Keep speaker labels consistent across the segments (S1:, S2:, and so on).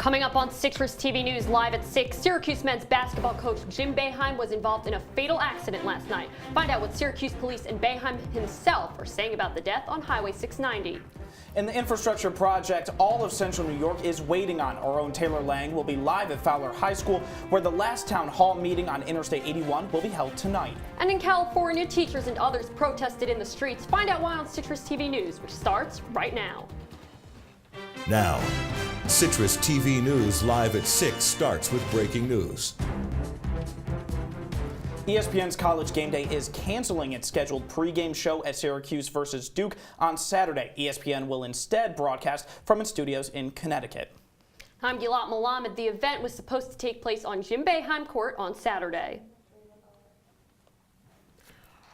S1: Coming up on Citrus TV News Live at 6, Syracuse men's basketball coach Jim Boeheim was involved in a fatal accident last night. Find out what Syracuse police and Boeheim himself are saying about the death on Highway 690.
S2: In the infrastructure project all of Central New York is waiting on, our own Taylor Lang will be live at Fowler High School, where the last town hall meeting on Interstate 81 will be held tonight.
S1: And in California, teachers and others protested in the streets. Find out why on Citrus TV News, which starts right now.
S3: Now, Citrus TV News Live at 6 starts with breaking news.
S2: ESPN's College Game Day is canceling its scheduled pregame show at Syracuse versus Duke on Saturday. ESPN will instead broadcast from its studios in Connecticut.
S1: I'm Gilat Melamed. The event was supposed to take place on Jim Boeheim Court on Saturday.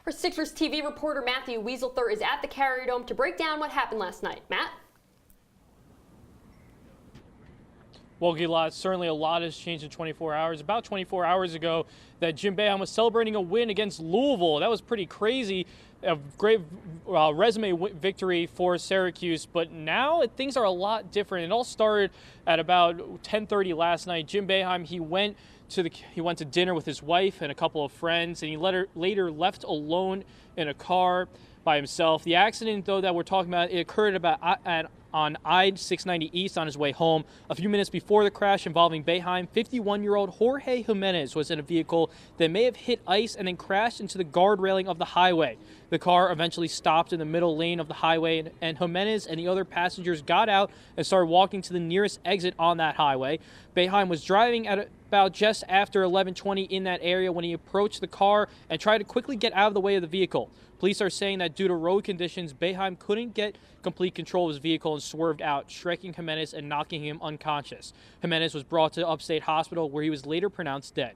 S1: Our Citrus TV reporter Matthew Wieselthier is at the Carrier Dome to break down what happened last night. Matt?
S4: Well, Gilat, certainly a lot has changed in 24 hours. About 24 hours ago, that Jim Boeheim was celebrating a win against Louisville. That was pretty crazy. A great resume victory for Syracuse, but now things are a lot different. It all started at about 10:30 last night. Jim Boeheim, he went to dinner with his wife and a couple of friends, and he later left alone in a car by himself. The accident, though, that we're talking about, it occurred on I-690 East on his way home. A few minutes before the crash involving Boeheim, 51-year-old Jorge Jimenez was in a vehicle that may have hit ice and then crashed into the guard railing of the highway. The car eventually stopped in the middle lane of the highway, and Jimenez and the other passengers got out and started walking to the nearest exit on that highway. Boeheim was driving at about just after 11:20 in that area when he approached the car and tried to quickly get out of the way of the vehicle. Police are saying that due to road conditions, Boeheim couldn't get complete control of his vehicle and swerved out, striking Jimenez and knocking him unconscious. Jimenez was brought to Upstate Hospital, where he was later pronounced dead.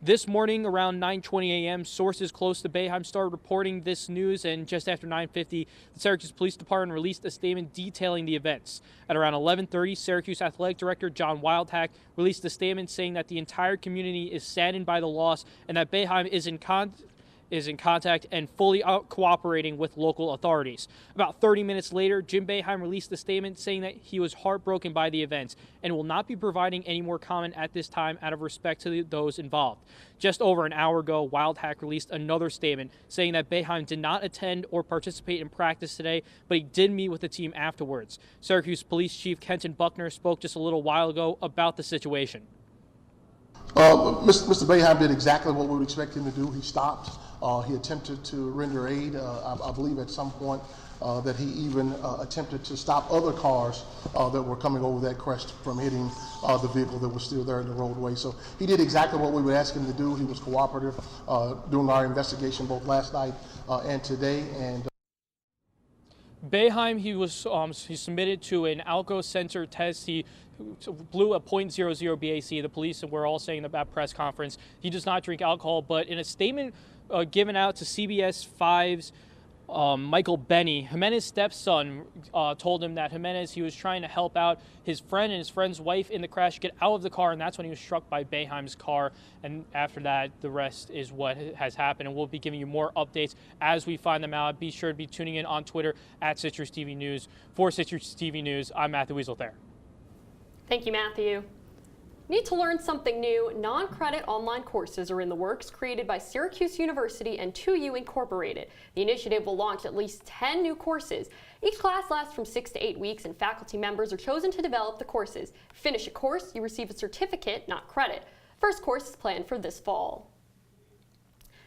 S4: This morning, around 9:20 a.m., sources close to Boeheim started reporting this news, and just after 9:50, the Syracuse Police Department released a statement detailing the events. At around 11:30, Syracuse Athletic Director John Wildhack released a statement saying that the entire community is saddened by the loss and that Boeheim is in contact and fully cooperating with local authorities. About 30 minutes later, Jim Boeheim released a statement saying that he was heartbroken by the events and will not be providing any more comment at this time out of respect to those involved. Just over an hour ago, Wildhack released another statement saying that Boeheim did not attend or participate in practice today, but he did meet with the team afterwards. Syracuse Police Chief Kenton Buckner spoke just a little while ago about the situation.
S5: Mr. Boeheim did exactly what we would expect him to do. He stopped. He attempted to render aid. I believe at some point that he even attempted to stop other cars that were coming over that crest from hitting the vehicle that was still there in the roadway. So he did exactly what we would ask him to do. He was cooperative during our investigation both last night and today. And
S4: Boeheim, he submitted to an Alco Sensor test. He blew a .00 BAC. The police were all saying at press conference he does not drink alcohol, but in a statement given out to CBS 5's Michael Benny, Jimenez's stepson told him that Jimenez, he was trying to help out his friend and his friend's wife in the crash, get out of the car, and that's when he was struck by Boeheim's car. And after that, the rest is what has happened, and we'll be giving you more updates as we find them out. Be sure to be tuning in on Twitter at Citrus TV News. For Citrus TV News, I'm Matthew Wieselthier.
S1: Thank you, Matthew. Need to learn something new? Non-credit online courses are in the works, created by Syracuse University and 2U Incorporated. The initiative will launch at least 10 new courses. Each class lasts from 6 to 8 weeks, and faculty members are chosen to develop the courses. Finish a course, you receive a certificate, not credit. First course is planned for this fall.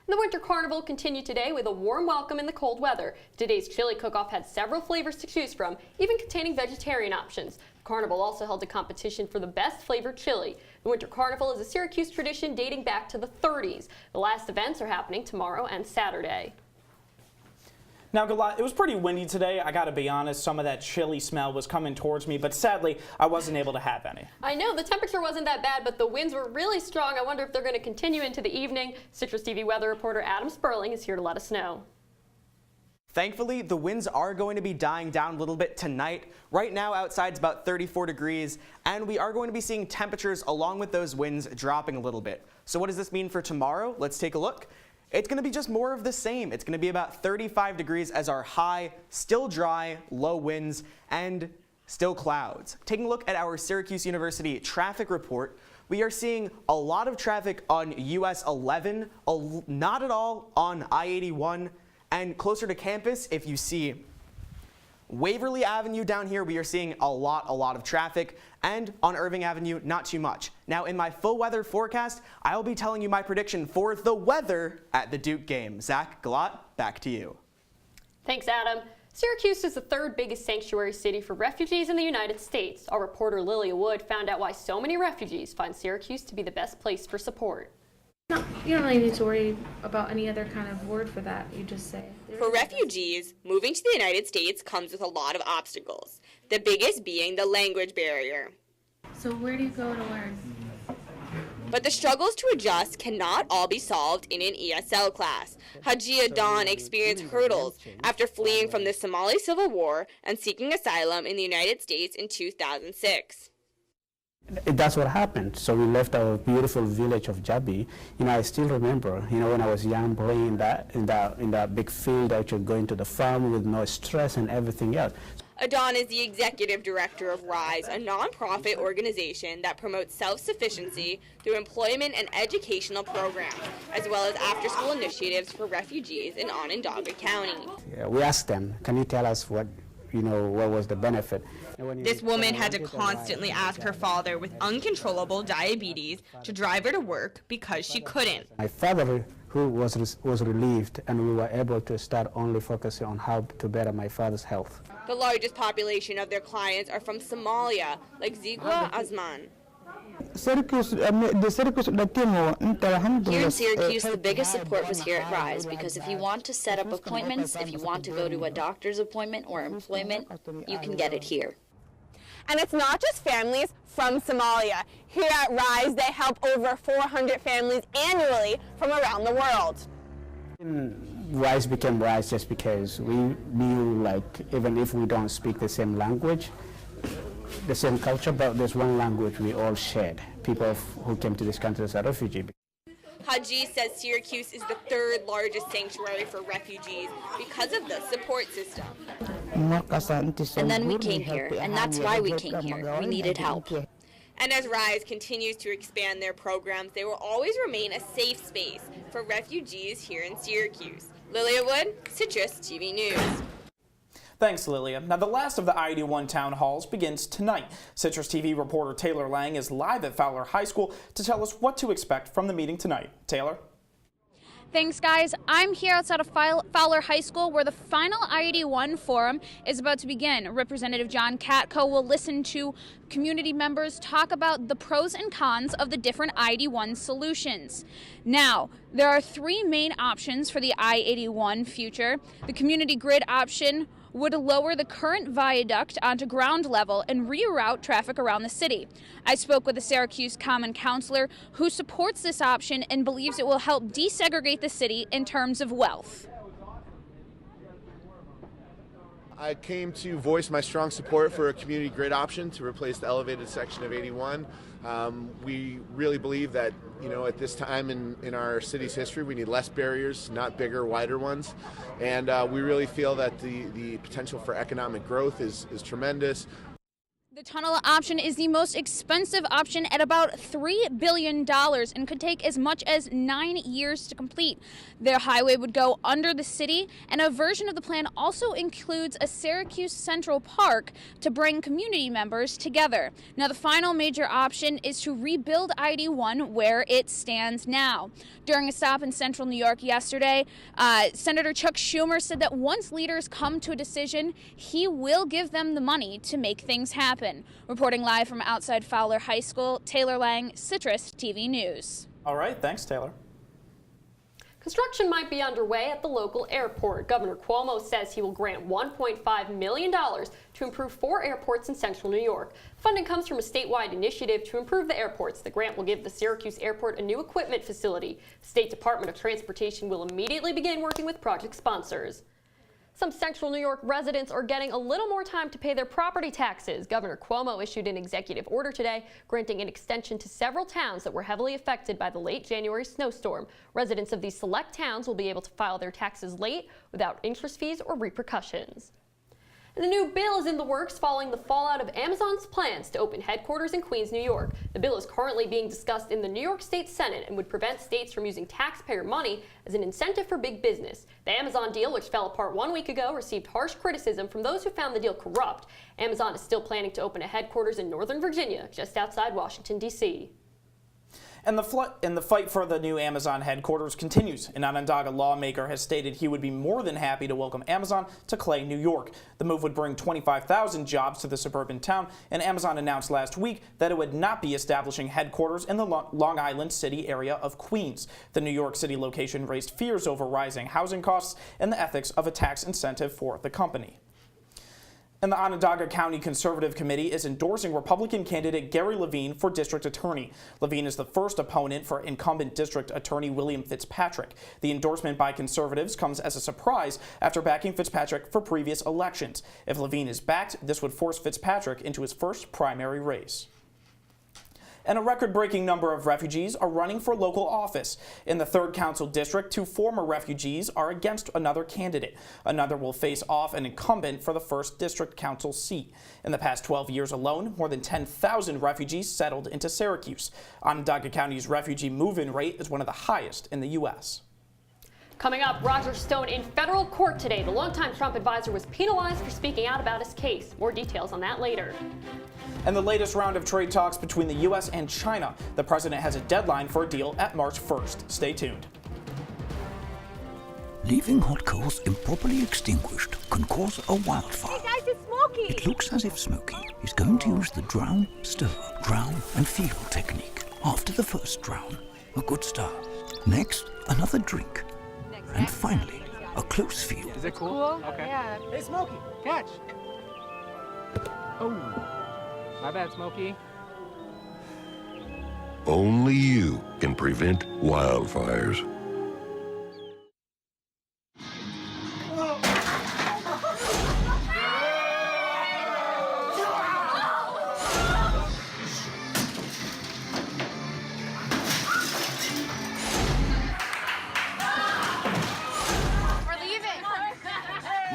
S1: The Winter Carnival continued today with a warm welcome in the cold weather. Today's chili cook-off had several flavors to choose from, even containing vegetarian options. The carnival also held a competition for the best flavored chili. The Winter Carnival is a Syracuse tradition dating back to the 30s. The last events are happening tomorrow and Saturday.
S2: Now, Gilat, it was pretty windy today. I gotta be honest, some of that chili smell was coming towards me, but sadly, I wasn't able to have any.
S1: I know, the temperature wasn't that bad, but the winds were really strong. I wonder if they're going to continue into the evening. Citrus TV weather reporter Adam Sperling is here to let us know.
S6: Thankfully, the winds are going to be dying down a little bit tonight. Right now, outside it's about 34 degrees, and we are going to be seeing temperatures along with those winds dropping a little bit. So what does this mean for tomorrow? Let's take a look. It's going to be just more of the same. It's going to be about 35 degrees as our high, still dry, low winds, and Still clouds. Taking a look at our Syracuse University traffic report, we are seeing a lot of traffic on US 11, not at all on I-81, and closer to campus, if you see Waverly Avenue down here, we are seeing a lot of traffic, and on Irving Avenue, not too much. Now, in my full weather forecast, I'll be telling you my prediction for the weather at the Duke game. Zach, Gilat, back to you.
S1: Thanks, Adam. Syracuse is the third biggest sanctuary city for refugees in the United States. Our reporter Lilia Wood found out why so many refugees find Syracuse to be the best place for support.
S7: No, you don't really need to worry about any other kind of word for that. You just say.
S8: For refugees, moving to the United States comes with a lot of obstacles, the biggest being the language barrier.
S7: So where do you go to learn?
S8: But the struggles to adjust cannot all be solved in an ESL class. Haji Adan experienced hurdles after fleeing from the Somali Civil War and seeking asylum in the United States in 2006.
S9: That's what happened. So we left our beautiful village of Jabi. I still remember, when I was young, playing in that big field, actually going to the farm with no stress and everything else.
S8: Adan is the executive director of RISE, a nonprofit organization that promotes self-sufficiency through employment and educational programs, as well as after-school initiatives for refugees in Onondaga County.
S9: Yeah, we asked them, can you tell us what was the benefit?
S8: This woman had to constantly ask her father with uncontrollable diabetes to drive her to work because she couldn't.
S9: My father, who was relieved, and we were able to start only focusing on how to better my father's health.
S8: The largest population of their clients are from Somalia, like Zigwa Azman.
S10: Here in Syracuse, the biggest support was here at RISE, because if you want to set up appointments, if you want to go to a doctor's appointment or employment, you can get it here.
S8: And it's not just families from Somalia. Here at RISE, they help over 400 families annually from around the world.
S9: RISE became RISE just because we knew, even if we don't speak the same language, the same culture, but there's one language we all shared, people who came to this country as a refugee.
S8: Haji says Syracuse is the third largest sanctuary for refugees because of the support system.
S10: And then we came here, and that's why we came here. We needed help.
S8: And as RISE continues to expand their programs, they will always remain a safe space for refugees here in Syracuse. Lilia Wood, CitrusTV News.
S2: Thanks, Lilia. Now, the last of the I-81 town halls begins tonight. CitrusTV reporter Taylor Lang is live at Fowler High School to tell us what to expect from the meeting tonight. Taylor?
S11: Thanks, guys. I'm here outside of Fowler High School, where the final I-81 forum is about to begin. Representative John Katko will listen to community members talk about the pros and cons of the different I-81 solutions. Now, there are three main options for the I-81 future. The community grid option would lower the current viaduct onto ground level and reroute traffic around the city. I spoke with a Syracuse Common Councilor who supports this option and believes it will help desegregate the city in terms of wealth.
S12: I came to voice my strong support for a community grid option to replace the elevated section of 81. We really believe that, at this time in our city's history, we need less barriers, not bigger, wider ones. And we really feel that the potential for economic growth is tremendous.
S11: The tunnel option is the most expensive option at about $3 billion and could take as much as 9 years to complete. The highway would go under the city, and a version of the plan also includes a Syracuse Central Park to bring community members together. Now, the final major option is to rebuild I-81 where it stands now. During a stop in central New York yesterday, Senator Chuck Schumer said that once leaders come to a decision, he will give them the money to make things happen. Reporting live from outside Fowler High School, Taylor Lang, CitrusTV News.
S2: All right, thanks, Taylor.
S1: Construction might be underway at the local airport. Governor Cuomo says he will grant $1.5 million to improve 4 airports in central New York. Funding comes from a statewide initiative to improve the airports. The grant will give the Syracuse Airport a new equipment facility. The State Department of Transportation will immediately begin working with project sponsors. Some central New York residents are getting a little more time to pay their property taxes. Governor Cuomo issued an executive order today granting an extension to several towns that were heavily affected by the late January snowstorm. Residents of these select towns will be able to file their taxes late without interest fees or repercussions. And a new bill is in the works following the fallout of Amazon's plans to open headquarters in Queens, New York. The bill is currently being discussed in the New York State Senate and would prevent states from using taxpayer money as an incentive for big business. The Amazon deal, which fell apart 1 week ago, received harsh criticism from those who found the deal corrupt. Amazon is still planning to open a headquarters in Northern Virginia, just outside Washington, D.C.
S2: And the fight for the new Amazon headquarters continues. An Onondaga lawmaker has stated he would be more than happy to welcome Amazon to Clay, New York. The move would bring 25,000 jobs to the suburban town, and Amazon announced last week that it would not be establishing headquarters in the Long Island City area of Queens. The New York City location raised fears over rising housing costs and the ethics of a tax incentive for the company. And the Onondaga County Conservative Committee is endorsing Republican candidate Gary Levine for district attorney. Levine is the first opponent for incumbent district attorney William Fitzpatrick. The endorsement by conservatives comes as a surprise after backing Fitzpatrick for previous elections. If Levine is backed, this would force Fitzpatrick into his first primary race. And a record-breaking number of refugees are running for local office. In the 3rd Council District, 2 former refugees are against another candidate. Another will face off an incumbent for the 1st District Council seat. In the past 12 years alone, more than 10,000 refugees settled into Syracuse. Onondaga County's refugee move-in rate is one of the highest in the U.S.
S1: Coming up, Roger Stone in federal court today. The longtime Trump advisor was penalized for speaking out about his case. More details on that later.
S2: And the latest round of trade talks between the U.S. and China. The president has a deadline for a deal at March 1st. Stay tuned.
S13: Leaving hot coals improperly extinguished can cause a wildfire.
S14: Hey guys, it's Smokey!
S13: It looks as if Smokey is going to use the drown, stir, drown and feel technique. After the first drown, a good start. Next, another drink. And finally, a close feel.
S14: Is it cool? Okay. Yeah.
S15: Hey, Smokey, catch! Oh, my bad, Smokey.
S16: Only you can prevent wildfires.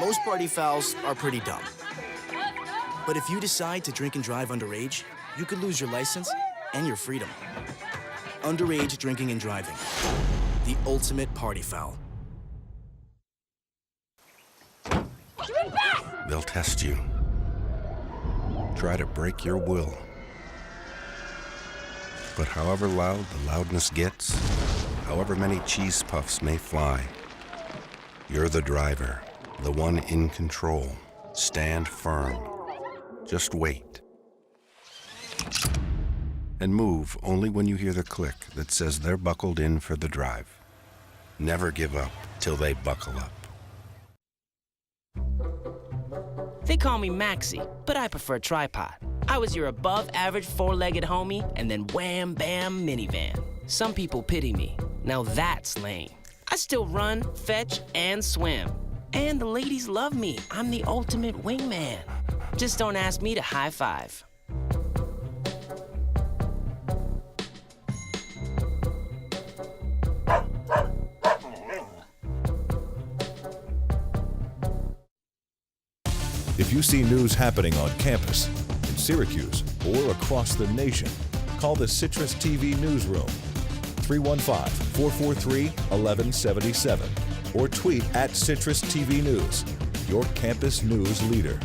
S17: Most party fouls are pretty dumb. But if you decide to drink and drive underage, you could lose your license and your freedom. Underage drinking and driving. The ultimate party foul.
S16: They'll test you. Try to break your will. But however loud the loudness gets, however many cheese puffs may fly, you're the driver. The one in control. Stand firm. Just wait. And move only when you hear the click that says they're buckled in for the drive. Never give up till they buckle up.
S18: They call me Maxie, but I prefer tripod. I was your above-average four-legged homie, and then wham-bam minivan. Some people pity me. Now that's lame. I still run, fetch, and swim. And the ladies love me. I'm the ultimate wingman. Just don't ask me to high five.
S3: If you see news happening on campus, in Syracuse, or across the nation, call the CitrusTV Newsroom, 315-443-1177, or tweet at CitrusTV News, your campus news leader.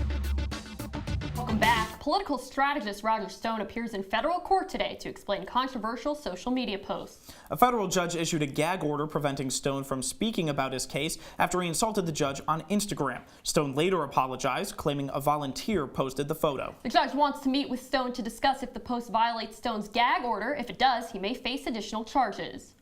S1: Welcome back. Political strategist Roger Stone appears in federal court today to explain controversial social media posts.
S2: A federal judge issued a gag order preventing Stone from speaking about his case after he insulted the judge on Instagram. Stone later apologized, claiming a volunteer posted the photo.
S1: The judge wants to meet with Stone to discuss if the post violates Stone's gag order. If it does, he may face additional charges.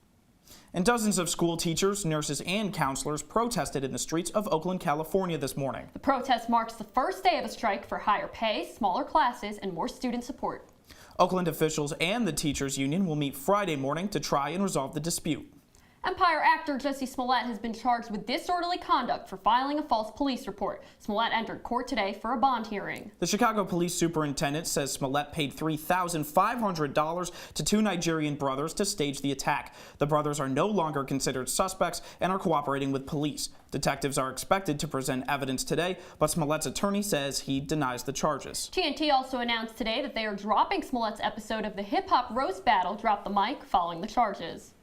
S2: And dozens of school teachers, nurses, and counselors protested in the streets of Oakland, California this morning.
S1: The protest marks the first day of a strike for higher pay, smaller classes, and more student support.
S2: Oakland officials and the teachers union will meet Friday morning to try and resolve the dispute.
S1: Empire actor Jussie Smollett has been charged with disorderly conduct for filing a false police report. Smollett entered court today for a bond hearing.
S2: The Chicago police superintendent says Smollett paid $3,500 to two Nigerian brothers to stage the attack. The brothers are no longer considered suspects and are cooperating with police. Detectives are expected to present evidence today, but Smollett's attorney says he denies the charges.
S1: TNT also announced today that they are dropping Smollett's episode of the hip-hop roast battle, Drop the Mic, following the charges.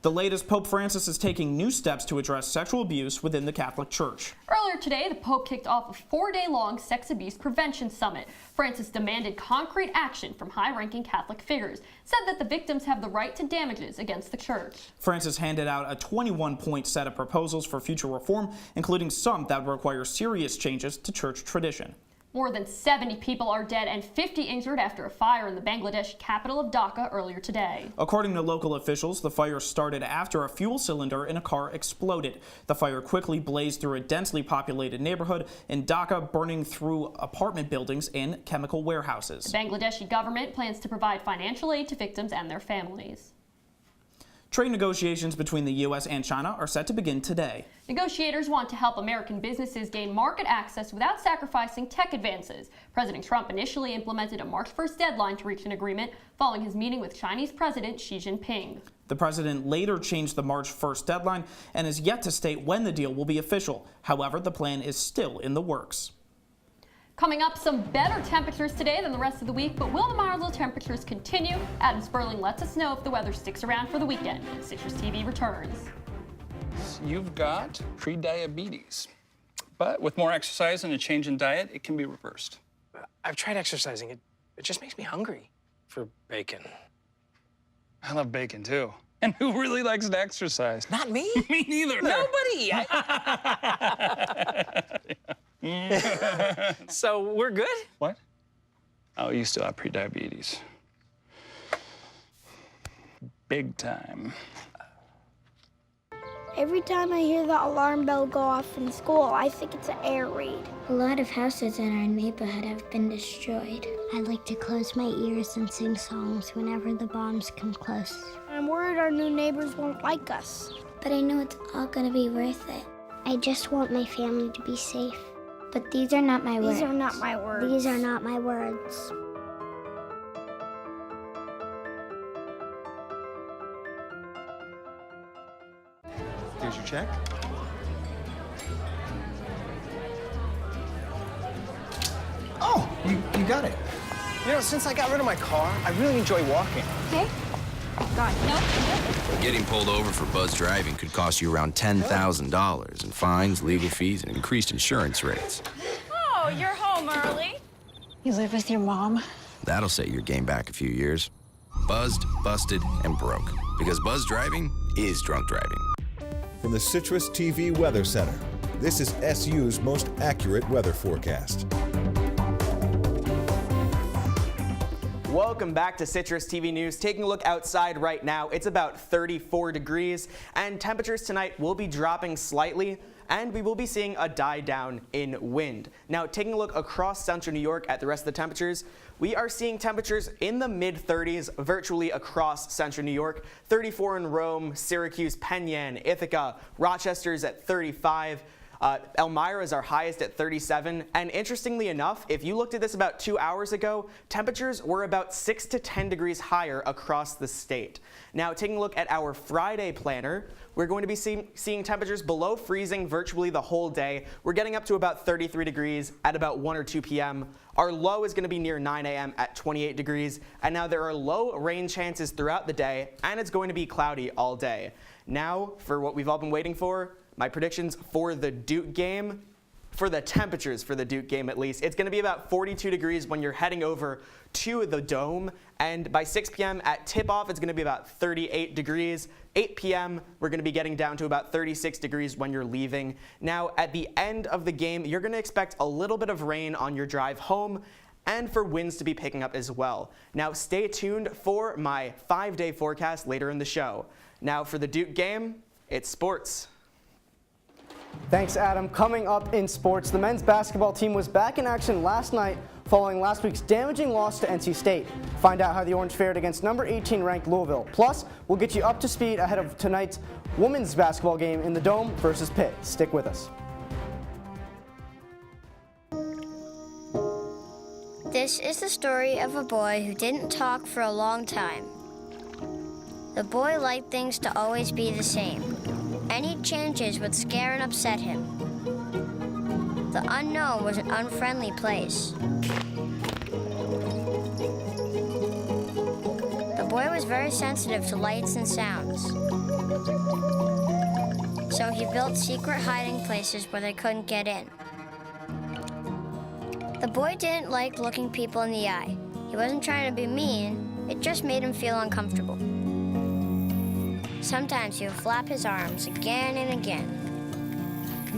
S2: The latest, Pope Francis is taking new steps to address sexual abuse within the Catholic Church.
S1: Earlier today, the Pope kicked off a 4-day-long sex abuse prevention summit. Francis demanded concrete action from high-ranking Catholic figures, said that the victims have the right to damages against the Church.
S2: Francis handed out a 21-point set of proposals for future reform, including some that would require serious changes to church tradition.
S1: More than 70 people are dead and 50 injured after a fire in the Bangladesh capital of Dhaka earlier today.
S2: According to local officials, the fire started after a fuel cylinder in a car exploded. The fire quickly blazed through a densely populated neighborhood in Dhaka, burning through apartment buildings and chemical warehouses.
S1: The Bangladeshi government plans to provide financial aid to victims and their families.
S2: Trade negotiations between the U.S. and China are set to begin today.
S1: Negotiators want to help American businesses gain market access without sacrificing tech advances. President Trump initially implemented a March 1st deadline to reach an agreement following his meeting with Chinese President Xi Jinping.
S2: The president later changed the March 1st deadline and is yet to state when the deal will be official. However, the plan is still in the works.
S1: Coming up, some better temperatures today than the rest of the week, but will the milder temperatures continue? Adam Sperling lets us know if the weather sticks around for the weekend. Citrus TV returns.
S19: You've got pre-diabetes, but with more exercise and a change in diet, it can be reversed.
S20: I've tried exercising. It just makes me hungry for bacon.
S19: I love bacon, too. And who really likes to exercise?
S20: Not me.
S19: Me neither.
S20: Nobody. So we're good?
S19: What? Oh, you still have pre-diabetes. Big time.
S21: Every time I hear the alarm bell go off in school, I think it's an air raid.
S22: A lot of houses in our neighborhood have been destroyed. I like to close my ears and sing songs whenever the bombs come close.
S21: I'm worried our new neighbors won't like us.
S22: But I know it's all gonna be worth it. I just want my family to be safe. But these are not my words.
S21: These are not my words.
S22: These are not my words.
S6: Here's your check.
S23: Oh, you got it.
S20: You know, since I got rid of my car, I really enjoy walking.
S21: Okay. God, no.
S24: Getting pulled over for buzz driving could cost you around $10,000 in fines, legal fees, and increased insurance rates.
S25: Oh, you're home early.
S22: You live with your mom?
S24: That'll set your game back a few years. Buzzed, busted, and broke. Because buzz driving is drunk driving.
S3: From the Citrus TV Weather Center, this is SU's most accurate weather forecast.
S6: Welcome back to Citrus TV News. Taking a look outside right now, it's about 34 degrees, and temperatures tonight will be dropping slightly, and we will be seeing a die down in wind. Now, taking a look across central New York at the rest of the temperatures, we are seeing temperatures in the mid-30s virtually across central New York. 34 in Rome, Syracuse, Penn Yan, Ithaca, Rochester's at 35. Elmira is our highest at 37, and interestingly enough, if you looked at this about 2 hours ago, temperatures were about 6 to 10 degrees higher across the state. Now, taking a look at our Friday planner, we're going to be seeing temperatures below freezing virtually the whole day. We're getting up to about 33 degrees at about 1 or 2 p.m. Our low is going to be near 9 a.m. at 28 degrees, and now there are low rain chances throughout the day, and it's going to be cloudy all day. Now, for what we've all been waiting for, my predictions for the Duke game, for the temperatures for the Duke game at least. It's going to be about 42 degrees when you're heading over to the Dome, and by 6 p.m. at tip-off, it's going to be about 38 degrees. 8 p.m., we're going to be getting down to about 36 degrees when you're leaving. Now, at the end of the game, you're going to expect a little bit of rain on your drive home, and for winds to be picking up as well. Now, stay tuned for my 5-day forecast later in the show. Now, for the Duke game, it's sports. Thanks, Adam. Coming up in sports, the men's basketball team was back in action last night
S4: following last week's damaging loss to NC State. Find out how the Orange fared against number 18 ranked Louisville. Plus, we'll get you up to speed ahead of tonight's women's basketball game in the Dome versus Pitt. Stick with us.
S22: This is the story of a boy who didn't talk for a long time. The boy liked things to always be the same. Any changes would scare and upset him. The unknown was an unfriendly place. The boy was very sensitive to lights and sounds. So he built secret hiding places where they couldn't get in. The boy didn't like looking people in the eye. He wasn't trying to be mean, it just made him feel uncomfortable. Sometimes he would flap his arms again and again.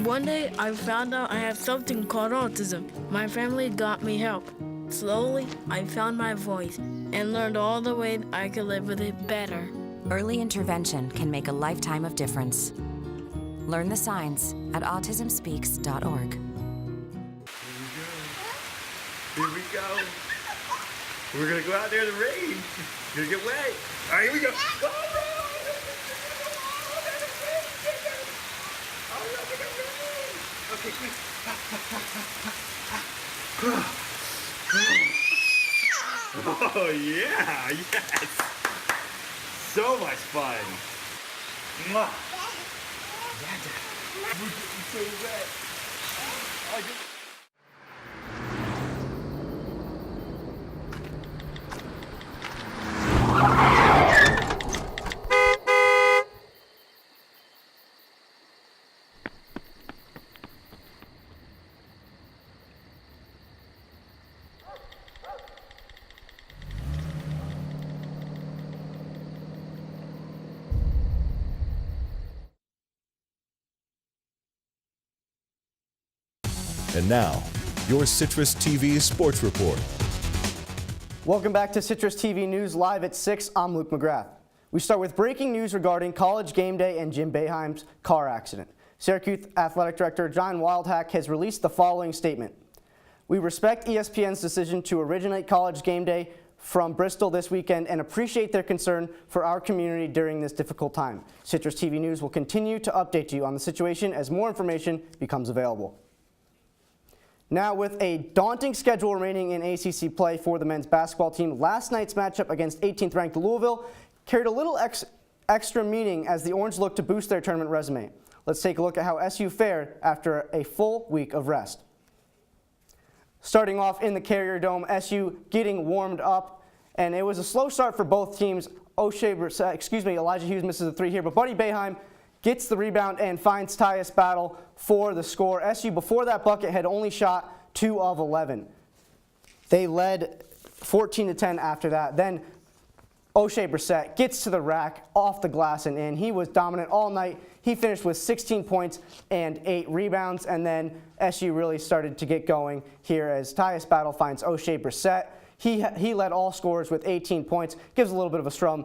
S5: One day, I found out I have something called autism. My family got me help. Slowly, I found my voice and learned all the ways I could live with it better.
S7: Early intervention can make a lifetime of difference. Learn the signs at autismspeaks.org.
S9: Here we go. We're gonna go out there in the rain. You're gonna get wet. All right, here we go. Okay, quick. Oh yeah, yes. So much fun. Mwah. Yeah, we're getting so wet.
S3: And now, your Citrus TV Sports Report.
S4: Welcome back to Citrus TV News Live at 6. I'm Luke McGrath. We start with breaking news regarding College Game Day and Jim Boeheim's car accident. Syracuse Athletic Director John Wildhack has released the following statement. We respect ESPN's decision to originate College Game Day from Bristol this weekend and appreciate their concern for our community during this difficult time. Citrus TV News will continue to update you on the situation as more information becomes available. Now, with a daunting schedule remaining in ACC play for the men's basketball team, last night's matchup against 18th ranked Louisville carried a little extra meaning as the Orange looked to boost their tournament resume. Let's take a look at how SU fared after a full week of rest. Starting off in the Carrier Dome, SU getting warmed up, and it was a slow start for both teams. Elijah Hughes misses a three here, but Buddy Boeheim gets the rebound and finds Tyus Battle for the score. SU, before that bucket, had only shot 2 of 11. They led 14-10 after that. Then O'Shea Brissett gets to the rack, off the glass and in. He was dominant all night. He finished with 16 points and 8 rebounds, and then SU really started to get going here as Tyus Battle finds O'Shea Brissett. He led all scorers with 18 points, gives a little bit of a strum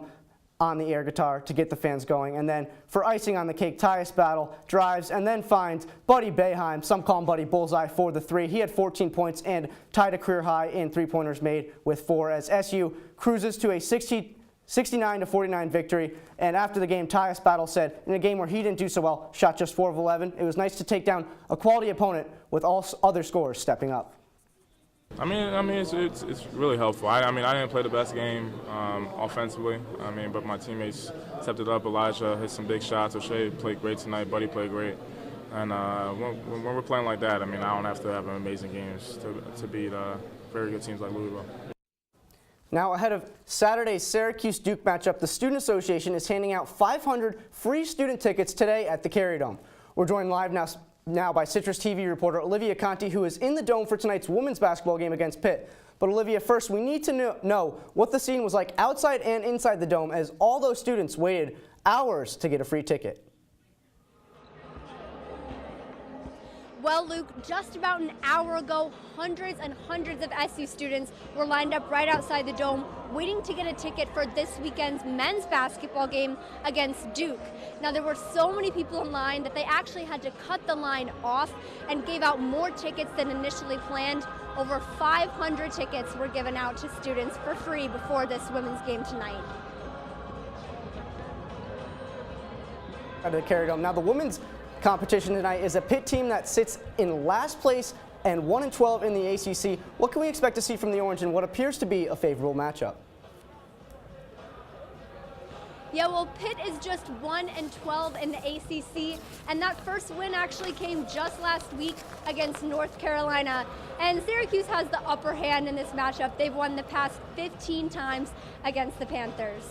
S4: on the air guitar to get the fans going. And then for icing on the cake, Tyus Battle drives and then finds Buddy Boeheim, some call him Buddy Bullseye, for the three. He had 14 points and tied a career high in three-pointers made with 4 as SU cruises to a 69-49 victory. And after the game, Tyus Battle said, in a game where he didn't do so well, shot just 4 of 11. It was nice to take down a quality opponent with all other scorers stepping up.
S10: I mean, it's really helpful. I didn't play the best game offensively. But my teammates stepped it up. Elijah hit some big shots. O'Shea played great tonight. Buddy played great. And when we're playing like that, I don't have to have amazing games to beat very good teams like Louisville.
S4: Now, ahead of Saturday's Syracuse-Duke matchup, the Student Association is handing out 500 free student tickets today at the Carrier Dome. We're joined live now by Citrus TV reporter Olivia Conti, who is in the Dome for tonight's women's basketball game against Pitt. But Olivia, first, we need to know what the scene was like outside and inside the Dome as all those students waited hours to get a free ticket.
S26: Well, Luke, just about an hour ago, hundreds and hundreds of SU students were lined up right outside the Dome waiting to get a ticket for this weekend's men's basketball game against Duke. Now, there were so many people in line that they actually had to cut the line off and gave out more tickets than initially planned. Over 500 tickets were given out to students for free before this women's game tonight.
S4: To the Carrier Dome. Now the women's competition tonight is a Pitt team that sits in last place and 1-12 in the ACC. What can we expect to see from the Orange in what appears to be a favorable matchup?
S26: Yeah, well, Pitt is just 1-12 in the ACC, and that first win actually came just last week against North Carolina. And Syracuse has the upper hand in this matchup. They've won the past 15 times against the Panthers.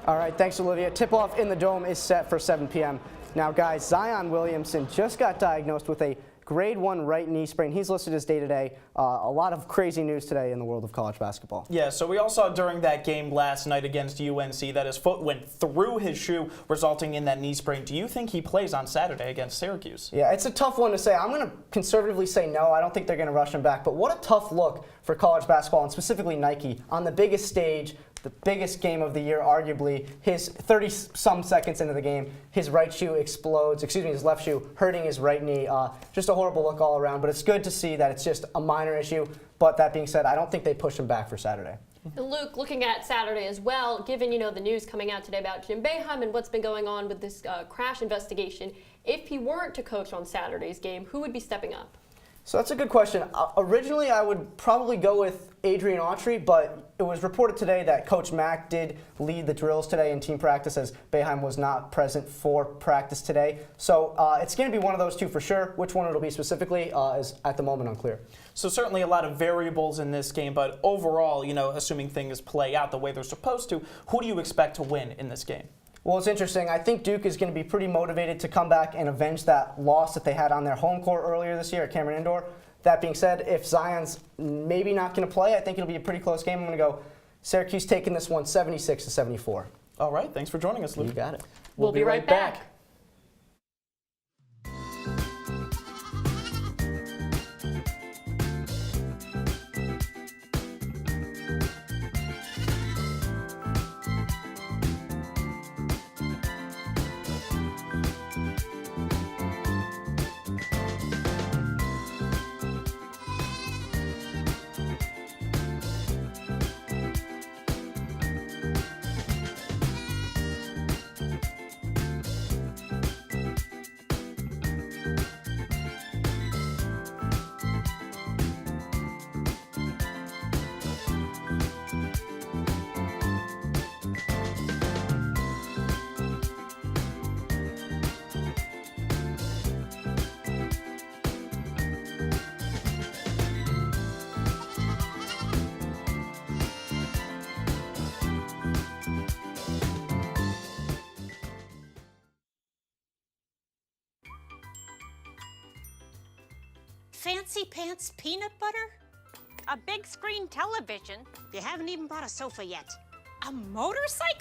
S4: All right, thanks, Olivia. Tip-off in the Dome is set for 7 p.m. Now, guys, Zion Williamson just got diagnosed with a grade 1 right knee sprain. He's listed as day-to-day. A lot of crazy news today in the world of college basketball.
S2: Yeah, so we all saw during that game last night against UNC that his foot went through his shoe, resulting in that knee sprain. Do you think he plays on Saturday against Syracuse?
S4: Yeah, it's a tough one to say. I'm going to conservatively say no. I don't think they're going to rush him back. But what a tough look for college basketball, and specifically Nike, on the biggest stage, the biggest game of the year, arguably. His 30-some seconds into the game, his right shoe explodes, his left shoe, hurting his right knee. Just a horrible look all around, but it's good to see that it's just a minor issue. But that being said, I don't think they push him back for Saturday.
S1: Luke, looking at Saturday as well, given the news coming out today about Jim Boeheim and what's been going on with this crash investigation, if he weren't to coach on Saturday's game, who would be stepping up?
S4: So that's a good question. Originally, I would probably go with Adrian Autry, but it was reported today that Coach Mack did lead the drills today in team practice, as Boeheim was not present for practice today. So it's going to be one of those two for sure. Which one it'll be specifically is at the moment unclear.
S2: So certainly a lot of variables in this game, but overall, assuming things play out the way they're supposed to, who do you expect to win in this game?
S4: Well, it's interesting. I think Duke is going to be pretty motivated to come back and avenge that loss that they had on their home court earlier this year at Cameron Indoor. That being said, if Zion's maybe not going to play, I think it'll be a pretty close game. I'm going to go Syracuse taking this one 76-74.
S2: All right. Thanks for joining us, Luke.
S4: You got it.
S1: We'll be right back.
S8: Fancy pants peanut butter? A big screen television. You haven't even bought a sofa yet. A motorcycle?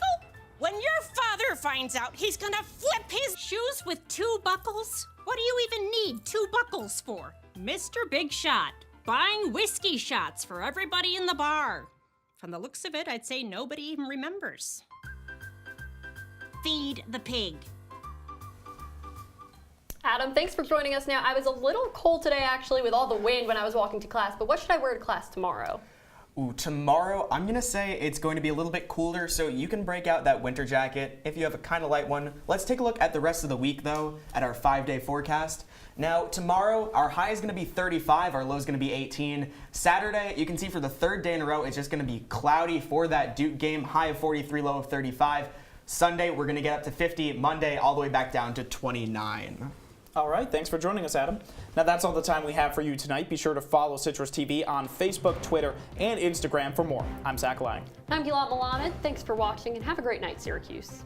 S8: When your father finds out, he's gonna flip his shoes with 2 buckles? What do you even need 2 buckles for?
S11: Mr. Big Shot, buying whiskey shots for everybody in the bar. From the looks of it, I'd say nobody even remembers.
S8: Feed the pig.
S1: Adam, thanks for joining us now. I was a little cold today, actually, with all the wind when I was walking to class, but what should I wear to class tomorrow?
S6: Ooh, tomorrow, I'm going to say it's going to be a little bit cooler, so you can break out that winter jacket if you have a kind of light one. Let's take a look at the rest of the week, though, at our 5-day forecast. Now, tomorrow, our high is going to be 35, our low is going to be 18. Saturday, you can see for the 3rd day in a row, it's just going to be cloudy for that Duke game, high of 43, low of 35. Sunday, we're going to get up to 50. Monday, all the way back down to 29.
S2: All right, thanks for joining us, Adam. Now that's all the time we have for you tonight. Be sure to follow Citrus TV on Facebook, Twitter, and Instagram for more. I'm Zach Lang.
S1: I'm Gilat Melamed. Thanks for watching and have a great night, Syracuse.